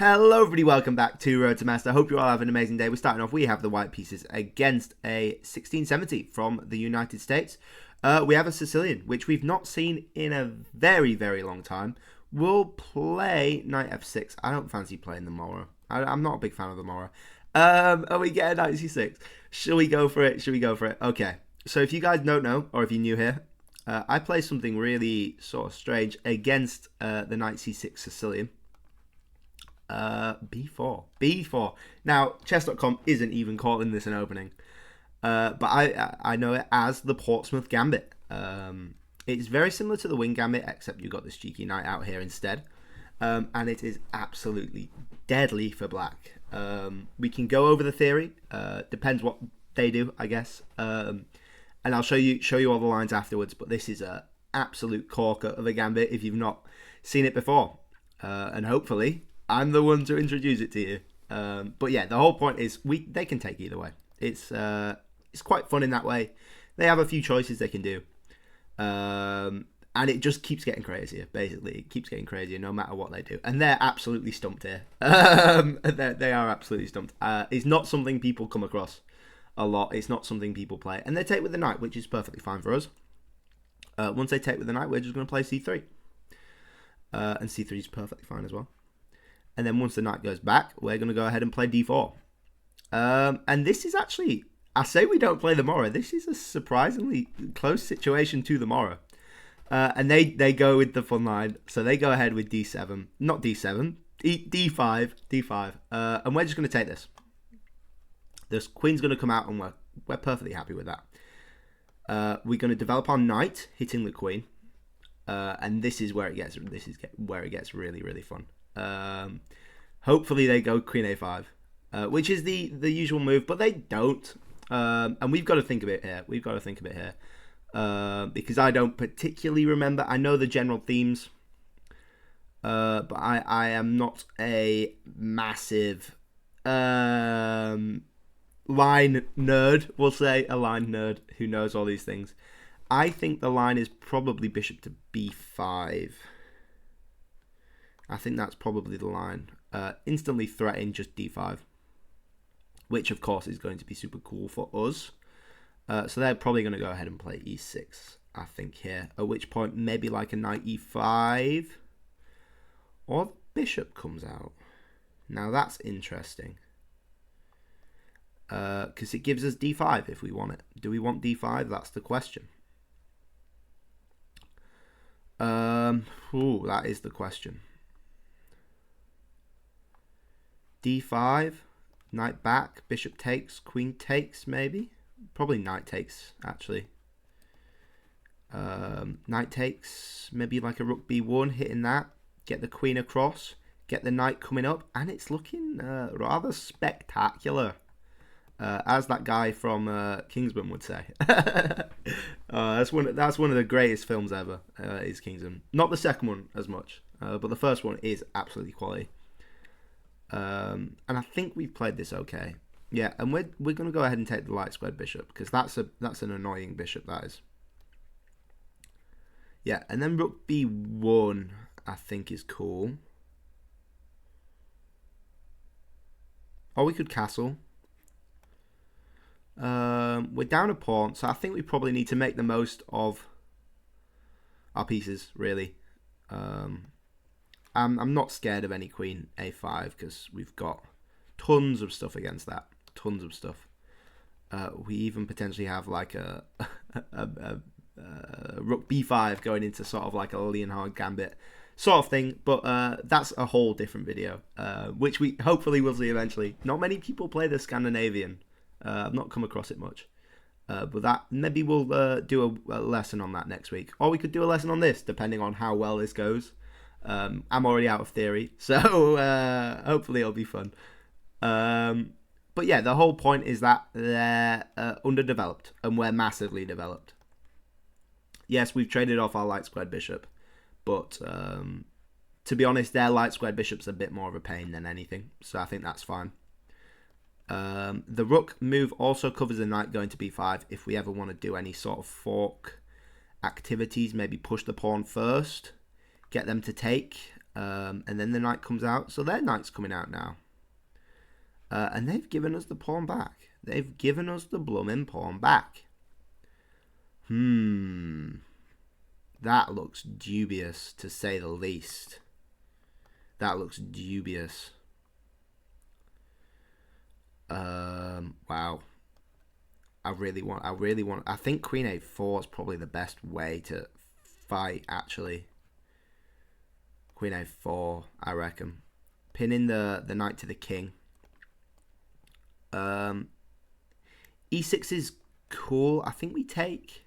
Hello everybody, welcome back to Road to Master. I hope you all have an amazing day. We're starting off, we have the white pieces against a 1670 from the United States. We have a Sicilian, which we've not seen in a very, very long time. We'll play knight f6. I don't fancy playing the Moro. I'm not a big fan of the Moro. Are we getting knight c6? Shall we go for it? Okay, so if you guys don't know, or if you're new here, I play something really sort of strange against the knight c6 Sicilian. B4. Now, chess.com isn't even calling this an opening, but I know it as the Portsmouth Gambit. It's very similar to the Wing Gambit, except you've got this cheeky knight out here instead, and it is absolutely deadly for black. We can go over the theory. Depends what they do, I guess, and I'll show you all the lines afterwards. But this is a absolute corker of a gambit if you've not seen it before, and hopefully I'm the one to introduce it to you. But yeah, the whole point is they can take either way. It's quite fun in that way. They have a few choices they can do. And it just keeps getting crazier, basically. It keeps getting crazier no matter what they do. And they're absolutely stumped here. They are absolutely stumped. It's not something people come across a lot. It's not something people play. And they take with the knight, which is perfectly fine for us. Once they take with the knight, we're just going to play c3. And c3 is perfectly fine as well. And then once the knight goes back, we're going to go ahead and play d4. And this is actually, I say we don't play the Moro. This is a surprisingly close situation to the Moro. And they go with the fun line. So they go ahead with d7. Not d7. d5. And we're just going to take this. This queen's going to come out and we're perfectly happy with that. We're going to develop our knight, hitting the queen. And this is where it gets really, really fun. Hopefully they go queen a5, which is the usual move, but they don't. And we've got to think of it here. Because I don't particularly remember. I know the general themes, but I am not a massive line nerd. We'll say a line nerd who knows all these things. I think the line is probably bishop to b5. I think that's probably the line. Instantly threatening just d5, which of course is going to be super cool for us. So they're probably going to go ahead and play e6, I think, here. At which point maybe like a knight e5, or the bishop comes out. Now that's interesting, because it gives us d5 if we want it. Do we want d5? That's the question. That is the question. d5, knight back, bishop takes, queen takes, maybe. Probably knight takes, actually. Knight takes, maybe like a rook b1, hitting that. Get the queen across, get the knight coming up, and it's looking rather spectacular. As that guy from Kingsman would say. That's one of the greatest films ever, is Kingsman. Not the second one as much, but the first one is absolutely quality. And I think we've played this okay. Yeah, and we're going to go ahead and take the light squared bishop, because that's an annoying bishop, that is. Yeah, and then rook b1 I think is cool. Or we could castle. We're down a pawn, so I think we probably need to make the most of our pieces, really. I'm not scared of any queen a5, because we've got tons of stuff against that. Tons of stuff. We even potentially have like a rook b5 going into sort of like a Leonhard gambit sort of thing, but that's a whole different video, which we hopefully will see eventually. Not many people play the Scandinavian. I've not come across it much, but that maybe we'll do a lesson on that next week, or we could do a lesson on this depending on how well this goes. I'm already out of theory, so hopefully it'll be fun. But yeah, the whole point is that they're underdeveloped and we're massively developed. Yes, we've traded off our light squared bishop, but to be honest, their light squared bishop's a bit more of a pain than anything, so I think that's fine. The rook move also covers the knight going to b5 if we ever want to do any sort of fork activities, maybe push the pawn first, get them to take, And then the knight comes out, so their knight's coming out now. And they've given us the pawn back. They've given us the blooming pawn back. That looks dubious, to say the least. That looks dubious. Wow. I think Queen A4 is probably the best way to fight, actually. Queen A4, I reckon. Pinning the knight to the king. E6 is cool. I think we take.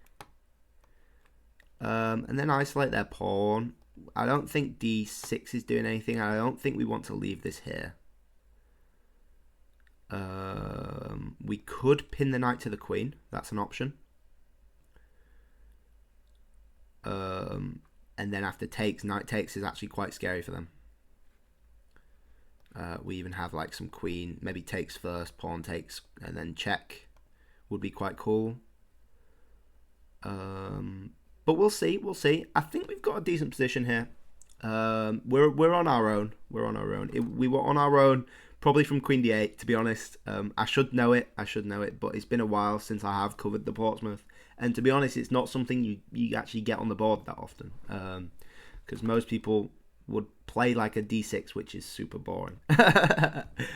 And then isolate their pawn. I don't think D6 is doing anything. I don't think we want to leave this here. We could pin the knight to the queen. That's an option. And then after takes, knight takes is actually quite scary for them. We even have like some queen, maybe takes first, pawn takes, and then check would be quite cool. But we'll see. I think we've got a decent position here. We're on our own. We were on our own probably from Queen D8, to be honest. I should know it, but it's been a while since I have covered the Portsmouth. And to be honest, it's not something you actually get on the board that often. Because most people would play like a D6, which is super boring.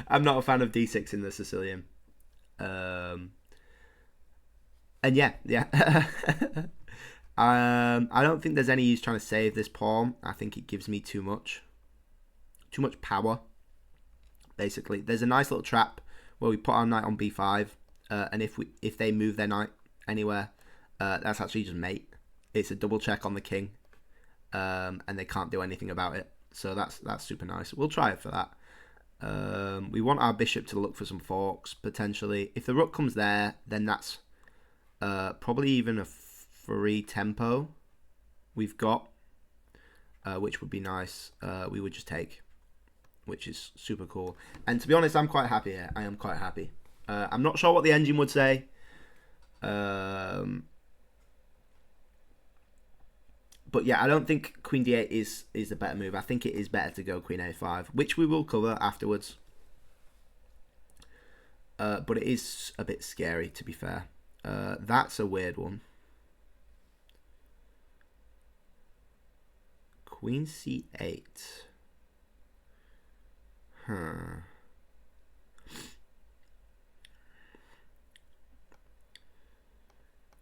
I'm not a fan of D6 in the Sicilian. And yeah. I don't think there's any use trying to save this pawn. I think it gives me too much power. Basically, there's a nice little trap where we put our knight on b5, and if they move their knight anywhere, that's actually just mate. It's a double check on the king, and they can't do anything about it. So that's super nice. We'll try it for that. We want our bishop to look for some forks potentially. If the rook comes there, then that's probably even a free tempo we've got, which would be nice. We would just take, which is super cool. And to be honest, I'm quite happy here. I am quite happy. I'm not sure what the engine would say. But yeah, I don't think Queen D8 is the better move. I think it is better to go Queen A5, which we will cover afterwards. But it is a bit scary, to be fair. That's a weird one. Queen C8.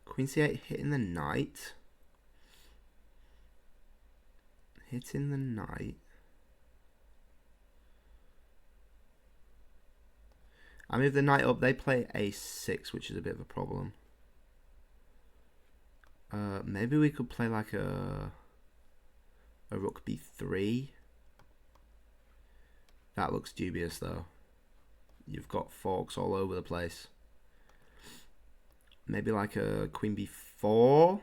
Queen C8 hitting the knight. Hitting the knight. I move the knight up. They play A6, which is a bit of a problem. Maybe we could play like a rook B3. That looks dubious though. You've got forks all over the place. Maybe like a queen B4.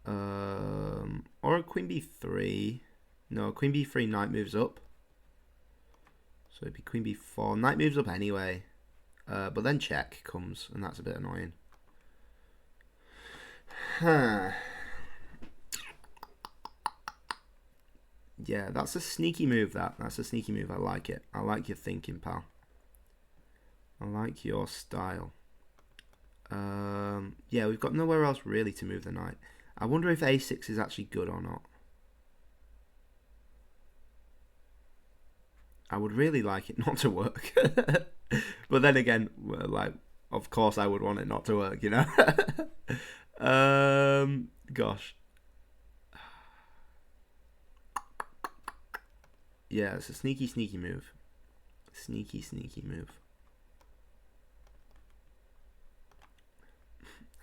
Or a queen B3. No, queen B3, knight moves up. So it'd be queen B4. Knight moves up anyway. But then check comes, and that's a bit annoying. Yeah, that's a sneaky move, That's a sneaky move. I like it. I like your thinking, pal. I like your style. Yeah, we've got nowhere else really to move the knight. I wonder if A6 is actually good or not. I would really like it not to work. But then again, like, of course I would want it not to work, you know? Gosh. Yeah, it's a sneaky move. Sneaky move.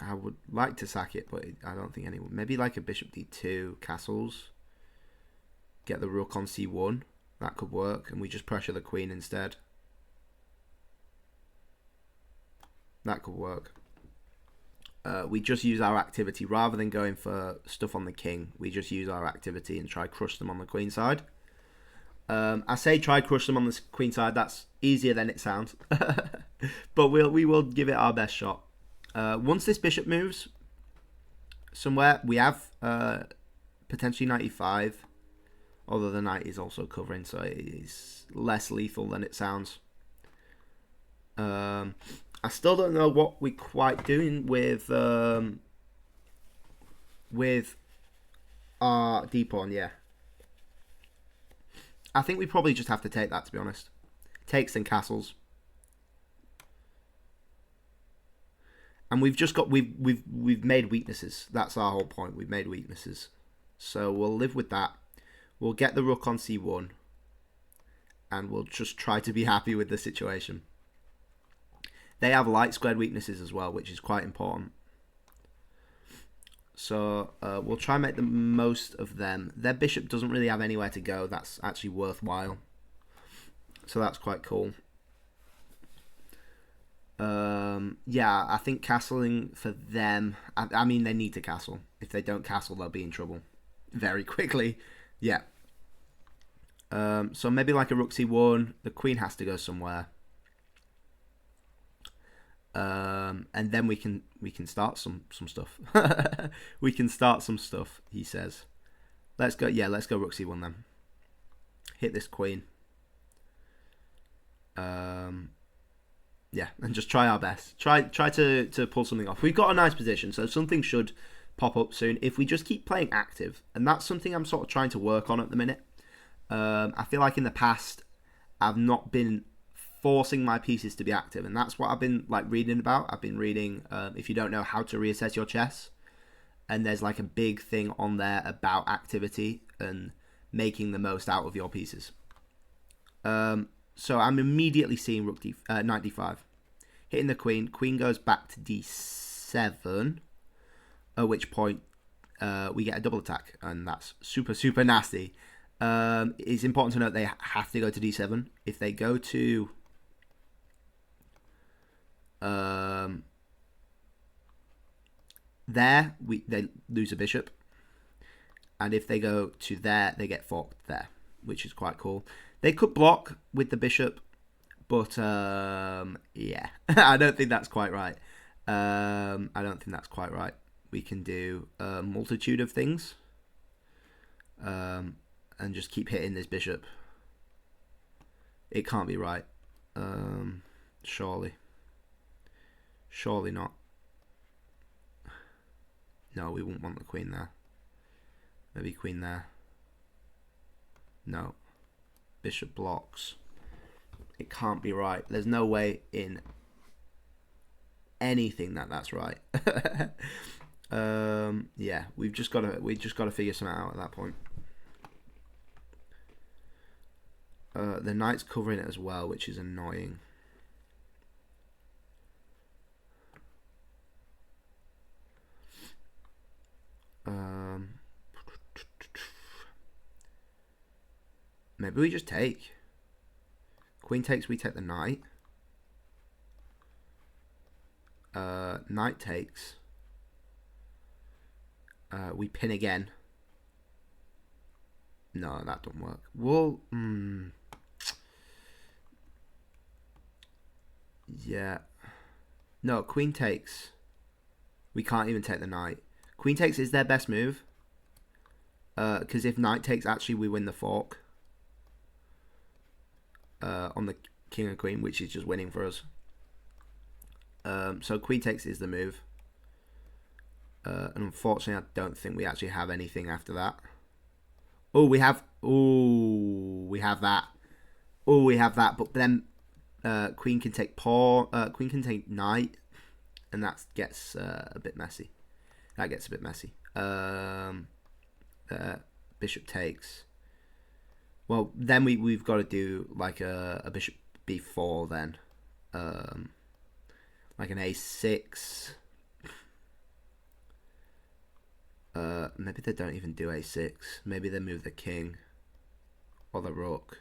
I would like to sack it, but I don't think anyone. Maybe like a bishop D2, castles. Get the rook on C1. That could work, and we just pressure the queen instead. That could work. We just use our activity rather than going for stuff on the king. We just use our activity and try crush them on the queen side. I say try crush them on the queen side. That's easier than it sounds, but we will give it our best shot. Once this bishop moves somewhere, we have potentially 95. Although the knight is also covering, so it's less lethal than it sounds. I still don't know what we're quite doing with our d-pawn, yeah. I think we probably just have to take that, to be honest. Takes and castles. And we've just got we've made weaknesses. That's our whole point. We've made weaknesses. So we'll live with that. We'll get the rook on c1. And we'll just try to be happy with the situation. They have light squared weaknesses as well, which is quite important. So we'll try and make the most of them. Their bishop doesn't really have anywhere to go. That's actually worthwhile. So that's quite cool. Yeah, I think castling for them... I mean, they need to castle. If they don't castle, they'll be in trouble very quickly. Yeah. So maybe like a rook c1. The queen has to go somewhere. And then we can start some stuff. We can start some stuff, he says. Let's go. Yeah, let's go rook c1 then. Hit this queen. Yeah, and just try our best. Try to pull something off. We've got a nice position, so something should pop up soon if we just keep playing active. And that's something I'm sort of trying to work on at the minute. I feel like in the past I've not been forcing my pieces to be active, and that's what I've been like reading about. I've been reading if you don't know how to reassess your chess, and there's like a big thing on there about activity and making the most out of your pieces. So I'm immediately seeing knight d5, hitting the queen. Queen goes back to d7, at which point we get a double attack, and that's super nasty. It's important to note they have to go to d7. If they go to there, they lose a bishop, and if they go to there, they get forked there, which is quite cool. They could block with the bishop, but yeah, I don't think that's quite right. We can do a multitude of things, and just keep hitting this bishop. It can't be right. Surely not. No, we wouldn't want the queen there. Maybe queen there. No. Bishop blocks. It can't be right. There's no way in anything that's right. Yeah, we just gotta figure something out at that point. The knight's covering it as well, which is annoying. Maybe we just take. Queen takes, we take the knight. Knight takes. We pin again. No, that don't work. Well, yeah. No, queen takes. We can't even take the knight. Queen takes is their best move. Because if knight takes, actually we win the fork. On the king and queen, which is just winning for us. So queen takes is the move. And unfortunately, I don't think we actually have anything after that. Oh, we have. Oh, we have that. Oh, we have that. But then queen can take pawn. Queen can take knight, and that gets a bit messy. That gets a bit messy. Bishop takes. Well, then we've got to do like a bishop b4 then. Like an a6. Maybe they don't even do a6. Maybe they move the king. Or the rook.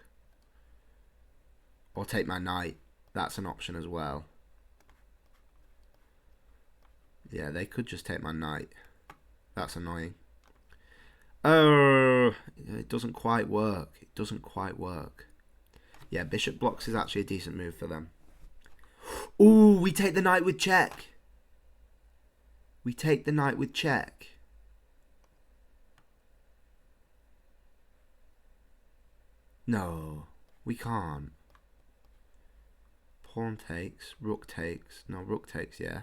Or take my knight. That's an option as well. Yeah, they could just take my knight. That's annoying. Oh, it doesn't quite work. It doesn't quite work. Yeah, bishop blocks is actually a decent move for them. Ooh, we take the knight with check. We take the knight with check. No, we can't. Pawn takes, rook takes. No, rook takes, yeah.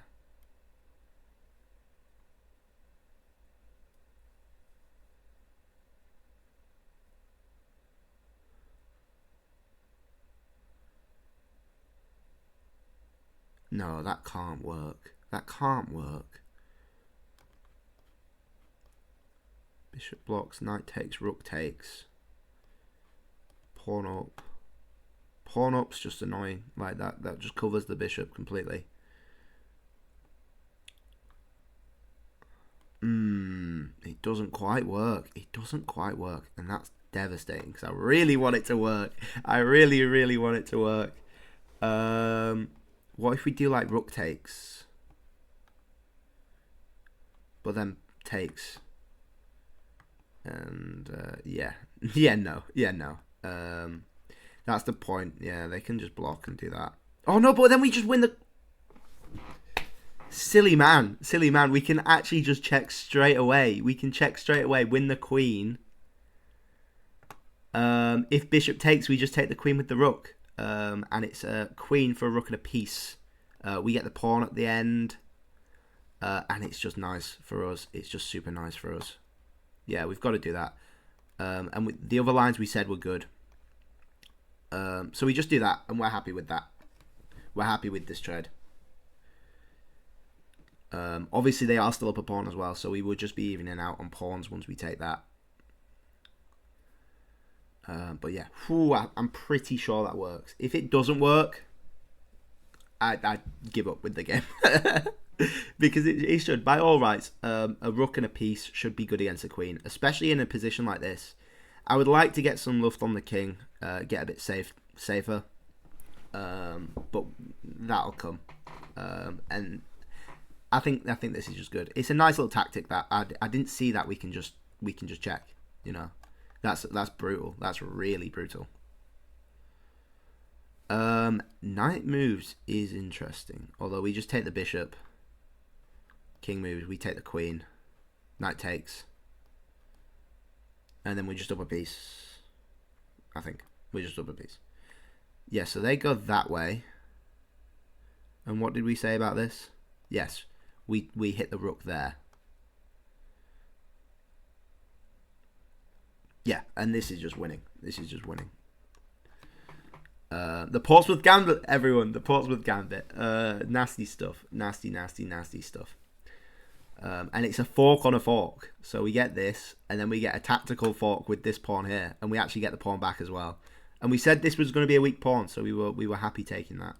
No, that can't work. That can't work. Bishop blocks, knight takes, rook takes. Pawn up. Pawn up's just annoying. Like that. That just covers the bishop completely. It doesn't quite work. It doesn't quite work. And that's devastating because I really want it to work. I really, really want it to work. What if we do like rook takes? But then takes. And yeah. Yeah, no. Yeah, no. That's the point. Yeah, they can just block and do that. Oh no, but then we just win the... Silly man. Silly man. We can actually just check straight away. We can check straight away, win the queen. If bishop takes, we just take the queen with the rook. And it's a queen for a rook and a piece. We get the pawn at the end. And it's just nice for us. It's just super nice for us. Yeah, we've got to do that. And the other lines we said were good. So we just do that, and we're happy with that. We're happy with this trade. Obviously, they are still up a pawn as well, so we would just be evening out on pawns once we take that. But yeah, I'm pretty sure that works. If it doesn't work, I'd give up with the game. Because it should, by all rights, a rook and a piece should be good against a queen, especially in a position like this. I would like to get some luft on the king, get a bit safer, but that'll come. And I think this is just good. It's a nice little tactic that I didn't see that we can just check. You know, that's brutal. That's really brutal. Knight moves is interesting, although we just take the bishop. King moves, we take the queen. Knight takes. And then we just up a piece. I think. We just up a piece. Yeah, so they go that way. And what did we say about this? Yes, we hit the rook there. Yeah, and this is just winning. This is just winning. The Portsmouth Gambit, everyone. The Portsmouth Gambit. Nasty stuff. Nasty, nasty, nasty stuff. And it's a fork on a fork. So we get this, and then we get a tactical fork with this pawn here, and we actually get the pawn back as well. And we said this was going to be a weak pawn, so we were happy taking that.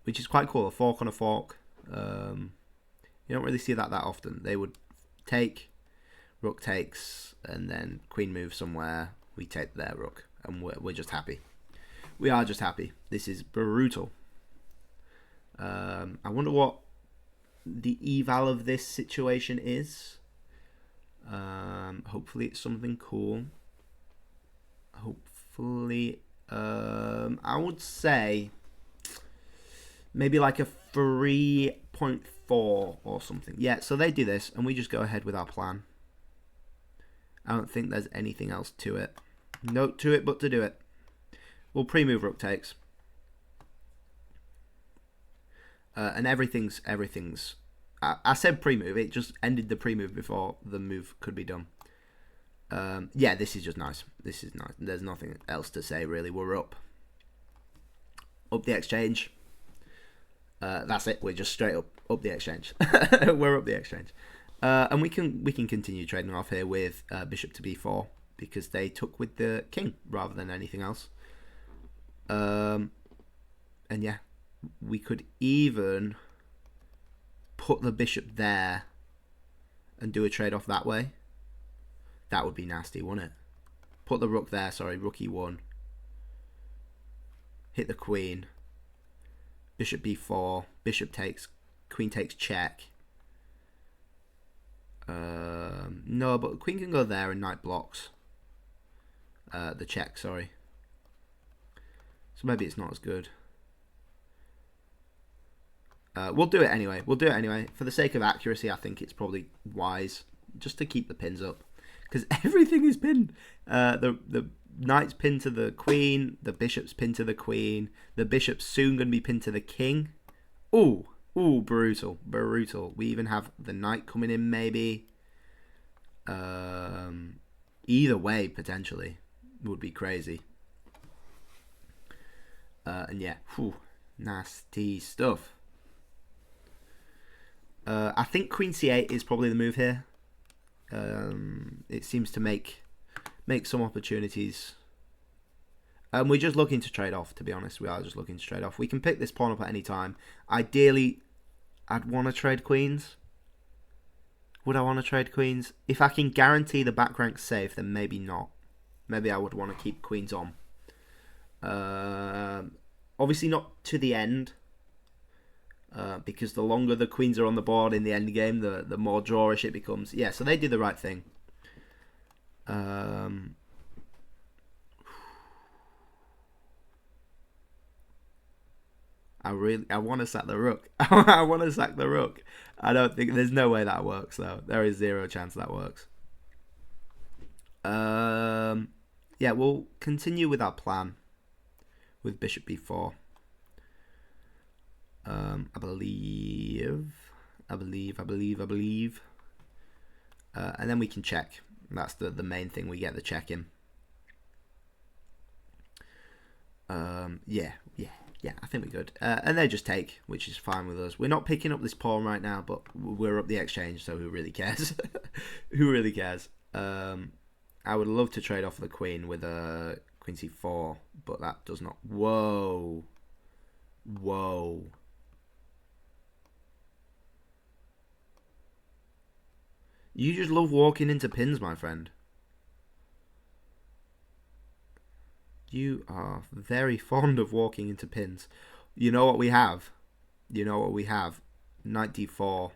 Which is quite cool. A fork on a fork. You don't really see that often. They would take, rook takes, and then queen moves somewhere. We take their rook, and we're just happy. We are just happy. This is brutal. I wonder what the eval of this situation is. Hopefully it's something cool. Hopefully, I would say maybe like a 3.4 or something. Yeah, so they do this, and we just go ahead with our plan. I don't think there's anything else to it. Note to it, but to do it. We'll pre-move rook takes. And everything's. I said pre-move. It just ended the pre-move before the move could be done. Yeah, this is just nice. This is nice. There's nothing else to say really. We're up the exchange. That's it. We're just straight up the exchange. We're up the exchange, and we can continue trading off here with bishop to b4 because they took with the king rather than anything else. And yeah. We could even put the bishop there and do a trade-off that way. That would be nasty, wouldn't it? Put the rook there, sorry, rook e1. Hit the queen. Bishop b4. Bishop takes. Queen takes check. No, but the queen can go there and knight blocks. The check, sorry. So maybe it's not as good. We'll do it anyway. For the sake of accuracy, I think it's probably wise just to keep the pins up. because everything is pinned. The knight's pinned to the queen. The bishop's pinned to the queen. The bishop's soon going to be pinned to the king. Ooh, brutal. We even have the knight coming in, maybe. Either way, potentially, would be crazy. And yeah, nasty stuff. I think Queen C8 is probably the move here. It seems to make some opportunities. And we're just looking to trade off, to be honest. We are just looking to trade off. We can pick this pawn up at any time. Ideally, I'd want to trade queens. Would I want to trade queens? If I can guarantee the back rank's safe, then maybe not. Maybe I would want to keep queens on. Obviously not to the end. Because the longer the queens are on the board in the end game, the more drawish it becomes. Yeah, so they did the right thing. I want to sack the rook. I want to sack the rook. I don't think there's no way that works though. There is zero chance that works. Yeah, we'll continue with our plan with bishop b4. I believe. And then we can check. That's the main thing. We get the check in. Yeah, I think we're good. And they just take, which is fine with us. We're not picking up this pawn right now, but we're up the exchange, so who really cares? Who really cares? I would love to trade off the queen with a queen c4, but that does not. Whoa. You just love walking into pins, my friend. You are very fond of walking into pins. You know what we have? Knight d4.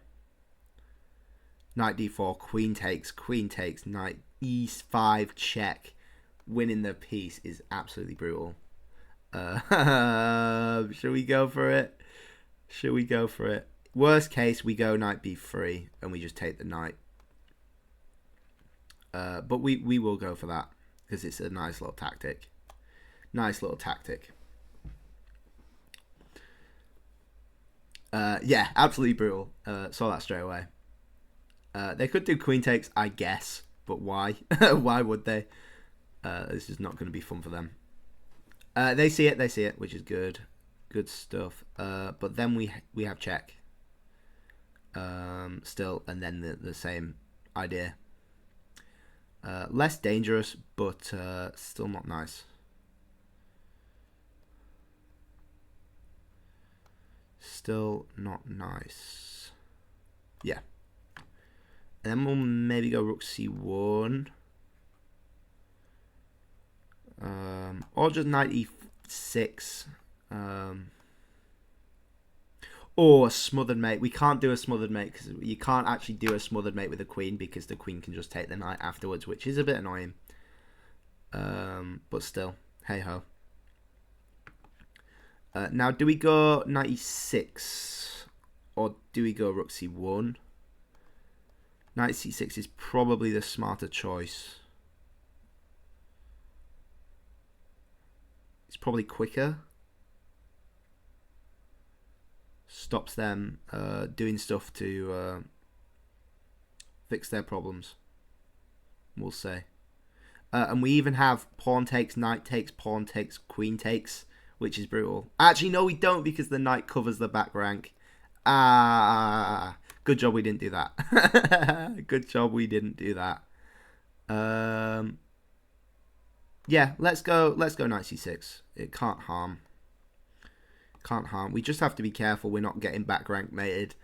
Knight d4, queen takes, knight e5 check. Winning the piece is absolutely brutal. Should we go for it? Worst case, we go knight b3 and we just take the knight. But we will go for that because it's a nice little tactic. Yeah, absolutely brutal. Saw that straight away. They could do queen takes, I guess, but why? Why would they? This is not going to be fun for them. They see it, which is good. Good stuff. But then we have check. Still, and then the same idea. Less dangerous, but still not nice. Still not nice. Yeah. And then we'll maybe go rook c1. Or just knight e6. Or a smothered mate. We can't do a smothered mate because you can't actually do a smothered mate with a queen because the queen can just take the knight afterwards, which is a bit annoying. But still, hey ho. Now, do we go knight e6 or do we go rook c1? Knight c6 is probably the smarter choice. It's probably quicker. Stops them doing stuff to fix their problems. We'll say. And we even have pawn takes, knight takes, pawn takes, queen takes, which is brutal. Actually, no, we don't because the knight covers the back rank. Good job we didn't do that. Good job we didn't do that. Yeah, let's go knight c6. It can't harm. We just have to be careful we're not getting back rank mated.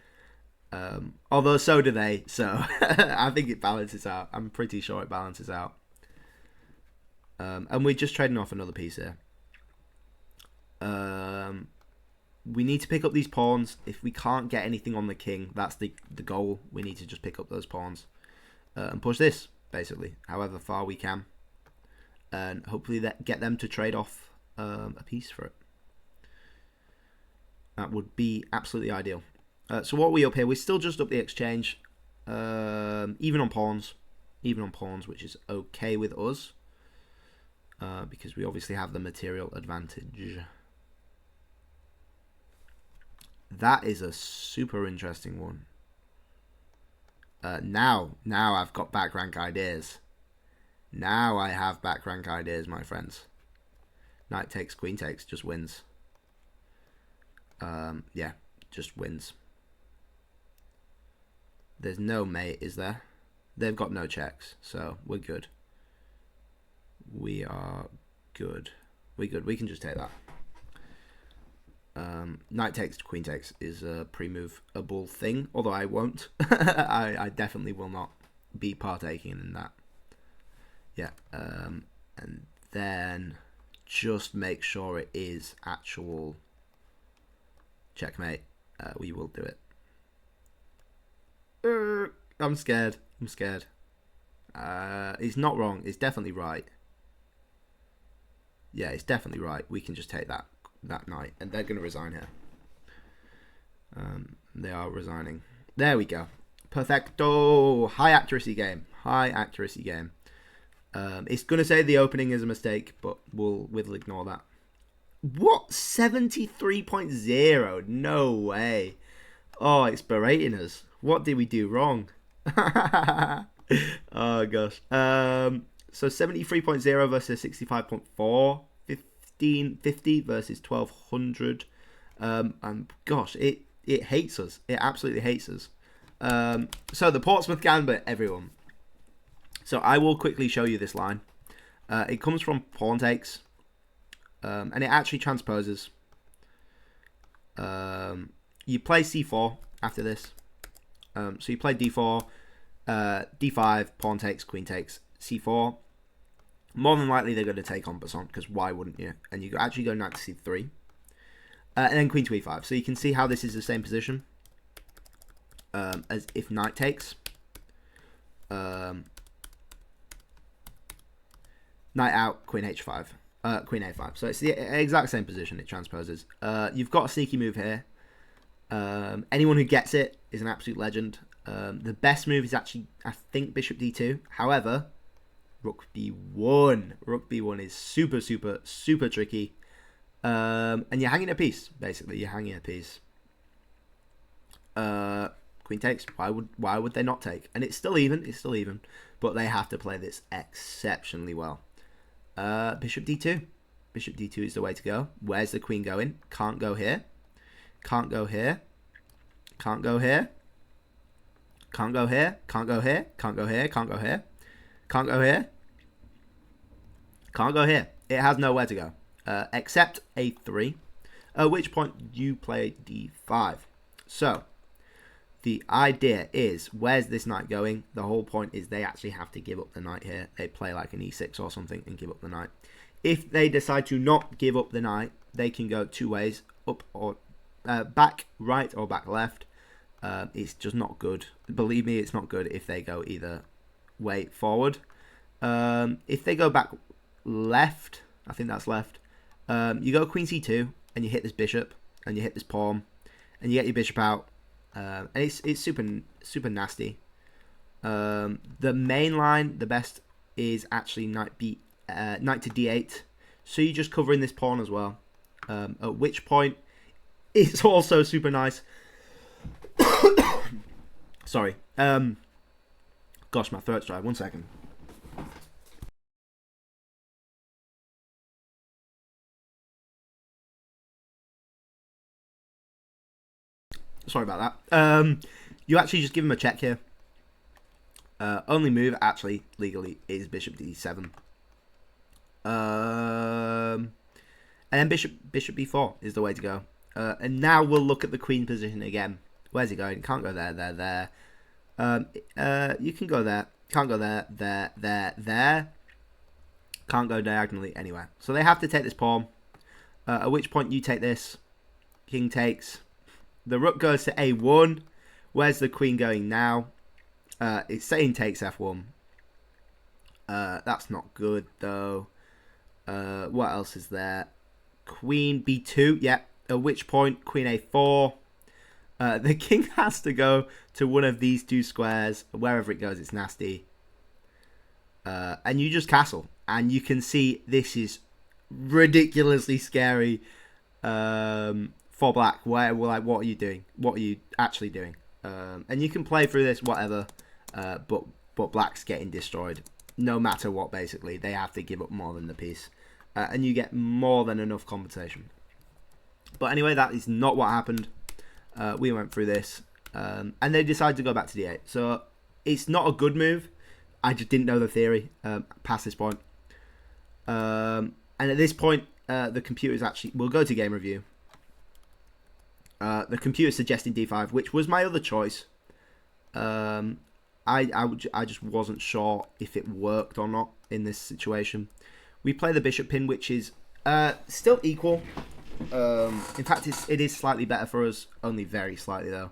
Although so do they, so I think it balances out. I'm pretty sure it balances out. And we're just trading off another piece here. We need to pick up these pawns. If we can't get anything on the king, that's the goal. We need to just pick up those pawns and push this, basically, however far we can. And hopefully get them to trade off a piece for it. That would be absolutely ideal. So what are we up here? We're still just up the exchange, even on pawns. even on pawns, which is okay with us. Because we obviously have the material advantage. That is a super interesting one. Now I've got back rank ideas. Now I have back rank ideas, my friends. Knight takes, queen takes, just wins. Yeah, just wins. There's no mate, is there? They've got no checks, so we're good. We are good. We're good. We can just take that. Knight takes, queen takes is a pre-moveable thing, although I won't. I definitely will not be partaking in that. Yeah, and then just make sure it is actual checkmate. We will do it. I'm scared. I'm scared. It's not wrong. It's definitely right. Yeah, it's definitely right. We can just take that knight, and they're going to resign here. They are resigning. There we go. Perfecto. High accuracy game. High accuracy game. It's going to say the opening is a mistake, but we'll ignore that. What? 73.0? No way. Oh, it's berating us. What did we do wrong? Oh, gosh. So 73.0 versus 65.4. 1550 versus 1200. And gosh, it hates us. It absolutely hates us. So the Portsmouth Gambit, everyone. So I will quickly show you this line. It comes from pawn takes. And it actually transposes. You play c4 after this. So you play d4, d5, pawn takes, queen takes, c4. More than likely they're going to take en passant, because why wouldn't you? And you actually go knight to c3. And then queen to e5. So you can see how this is the same position as if knight takes. Knight out, queen h5. Queen a5. So it's the exact same position it transposes. You've got a sneaky move here. Anyone who gets it is an absolute legend. The best move is actually, I think, bishop d2. However, rook b1. Rook b1 is super, super, super tricky. And you're hanging a piece, basically. You're hanging a piece. Queen takes. Why would they not take? And it's still even. It's still even. But they have to play this exceptionally well. Bishop d2. Bishop d2 is the way to go. Where's the queen going? Can't go here. Can't go here. Can't go here. Can't go here. Can't go here. Can't go here. Can't go here. Can't go here. Can't go here. It has nowhere to go. Except a3. At which point you play d5. So, the idea is, where's this knight going? The whole point is they actually have to give up the knight here. They play like an e6 or something and give up the knight. If they decide to not give up the knight, they can go two ways, up or back right or back left. It's just not good. Believe me, it's not good if they go either way forward. If they go back left, I think that's left, you go queen c2 and you hit this bishop and you hit this pawn and you get your bishop out. And it's super nasty. The main line, the best, is actually knight to d8. So you're just covering this pawn as well. At which point, it's also super nice. Sorry. Gosh, my throat's dry. 1 second. Sorry about that. You actually just give him a check here. Only move, actually, legally, is bishop d7. And then bishop b4 is the way to go. And now we'll look at the queen position again. Where's it going? Can't go there, there. You can go there. Can't go there, there. Can't go diagonally anywhere. So they have to take this pawn. At which point you take this. King takes. The rook goes to a1. Where's the queen going now? It's saying takes f1. That's not good, though. What else is there? Queen b2. Yeah. At which point, queen a4. The king has to go to one of these two squares. Wherever it goes, it's nasty. and you just castle. And you can see this is ridiculously scary for black. Where we're like, what are you doing? What are you actually doing? And you can play through this whatever, but black's getting destroyed no matter what. Basically, they have to give up more than the piece, and you get more than enough compensation. But anyway, that is not what happened. We went through this, and they decided to go back to d8. So it's not a good move. I just didn't know the theory past this point. And at this point, the computer's actually... We'll go to game review. The computer's suggesting d5, which was my other choice. I just wasn't sure if it worked or not in this situation. We play the bishop pin, which is still equal. In fact, it is slightly better for us, only very slightly though.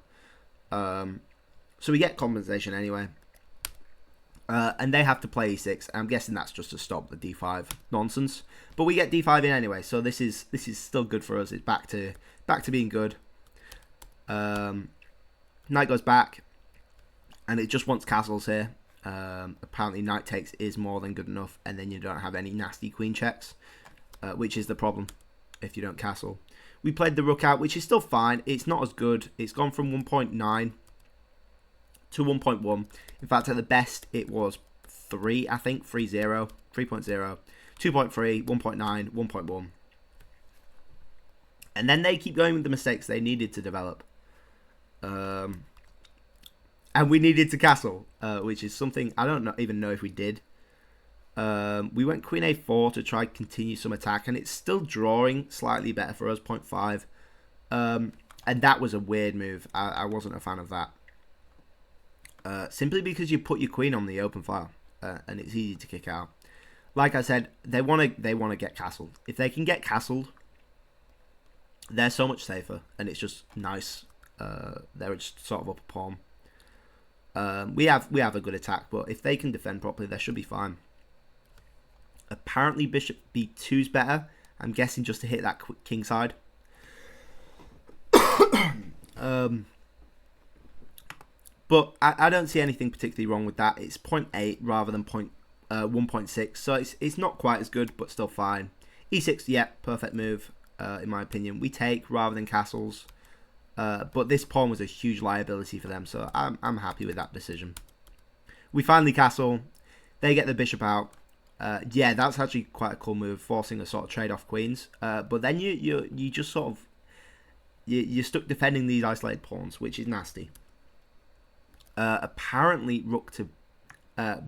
So we get compensation anyway, and they have to play e6. I'm guessing that's just to stop the d5 nonsense. But we get d5 in anyway, so this is still good for us. It's back to being good. Knight goes back, and it just wants castles here. Apparently, knight takes is more than good enough, and then you don't have any nasty queen checks, which is the problem. If you don't castle. We played the rook out, which is still fine. It's not as good. It's gone from 1.9 to 1.1. In fact, at the best, it was 3, I think. 3.0, 3.0, 2.3, 1.9, 1.1. And then they keep going with the mistakes they needed to develop. And we needed to castle, which is something I don't even know if we did. We went queen a4 to try continue some attack, and it's still drawing slightly better for us, 0.5. And that was a weird move. I wasn't a fan of that. Simply because you put your queen on the open file, and it's easy to kick out. Like I said, they want to get castled. If they can get castled, they're so much safer, and it's just nice. They're just sort of up a pawn. We have a good attack, but if they can defend properly, they should be fine. Apparently bishop b2 is better. I'm guessing just to hit that king side. But I don't see anything particularly wrong with that. It's 0.8 rather than 1.6. So it's not quite as good, but still fine. e6, yeah, perfect move, in my opinion. We take rather than castles. But this pawn was a huge liability for them, so I'm happy with that decision. We finally castle. They get the bishop out. Yeah, that's actually quite a cool move, forcing a sort of trade-off queens. But then you just sort of you're stuck defending these isolated pawns, which is nasty. Apparently, rook to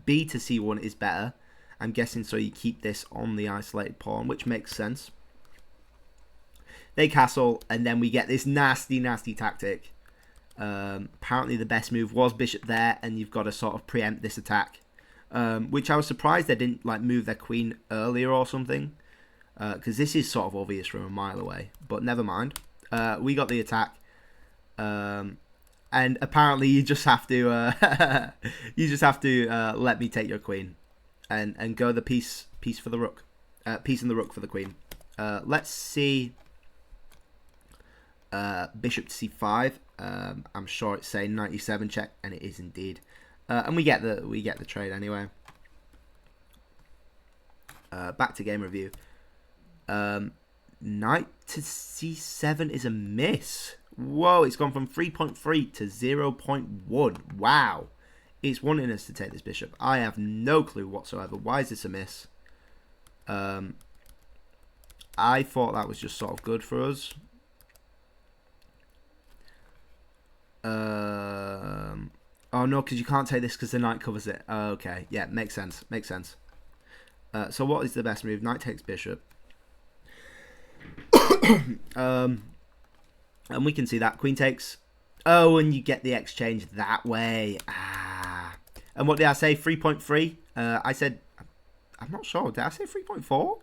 b to c1 is better. I'm guessing so you keep this on the isolated pawn, which makes sense. They castle, and then we get this nasty tactic. Apparently, the best move was bishop there, and you've got to sort of preempt this attack. Which I was surprised they didn't like move their queen earlier or something, because this is sort of obvious from a mile away. But never mind. We got the attack, and apparently you just have to let me take your queen, and go the piece for the rook, piece and the rook for the queen. Let's see. Bishop to c5. I'm sure it's saying 97 check, and it is indeed. And we get the trade anyway. Back to game review. Knight to c7 is a miss. Whoa, it's gone from 3.3 to 0.1. Wow. It's wanting us to take this bishop. I have no clue whatsoever. Why is this a miss? I thought that was just sort of good for us. Oh no, because you can't take this because the knight covers it. Okay, yeah, makes sense. Makes sense. So what is the best move? Knight takes bishop. And we can see that. Queen takes. Oh, and you get the exchange that way. Ah. And what did I say? 3.3? I said... I'm not sure. Did I say 3.4?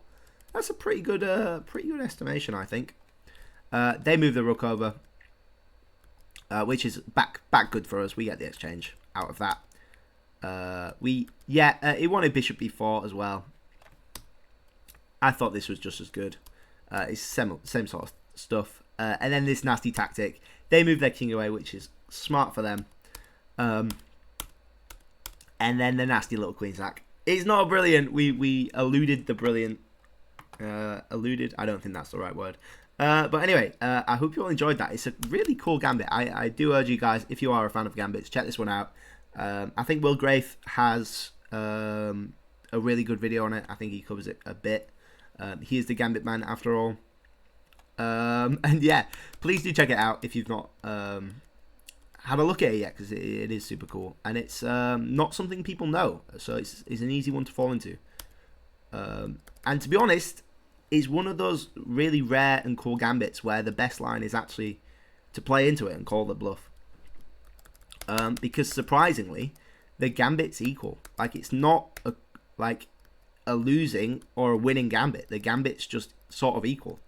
That's a pretty good estimation, I think. They move the rook over. Which is back good for us. We get the exchange out of that. It wanted bishop b4 as well. I thought this was just as good. It's same sort of stuff. And then this nasty tactic. They move their king away, which is smart for them. And then the nasty little queen sack. It's not brilliant. We eluded the brilliant. Eluded. I don't think that's the right word. But anyway, I hope you all enjoyed that. It's a really cool gambit. I do urge you guys, if you are a fan of gambits, check this one out. I think Will Graith has a really good video on it. I think he covers it a bit. He is the gambit man after all. And yeah, please do check it out if you've not had a look at it yet, because it is super cool. And it's not something people know, so it's an easy one to fall into. And to be honest, is one of those really rare and cool gambits where the best line is actually to play into it and call the bluff. Because surprisingly, the gambit's equal. Like, it's not a losing or a winning gambit. The gambit's just sort of equal.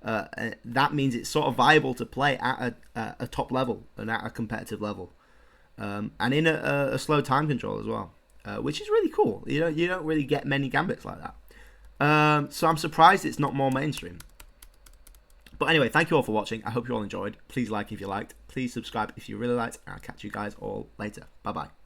That means it's sort of viable to play at a top level and at a competitive level, and in a slow time control as well, which is really cool. You don't really get many gambits like that. So I'm surprised it's not more mainstream. But anyway, thank you all for watching. I hope you all enjoyed. Please like if you liked. Please subscribe if you really liked. And I'll catch you guys all later. Bye bye.